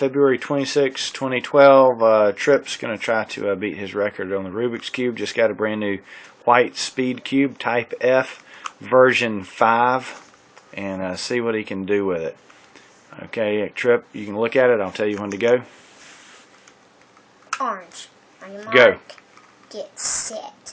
February 26, 2012. Trip's going to try to beat his record on the Rubik's Cube. Just got a brand new white speed cube, Type F, version 5, and see what he can do with it. Okay, Trip, you can look at it. I'll tell you when to go. Orange. On your mark. Go. Get set.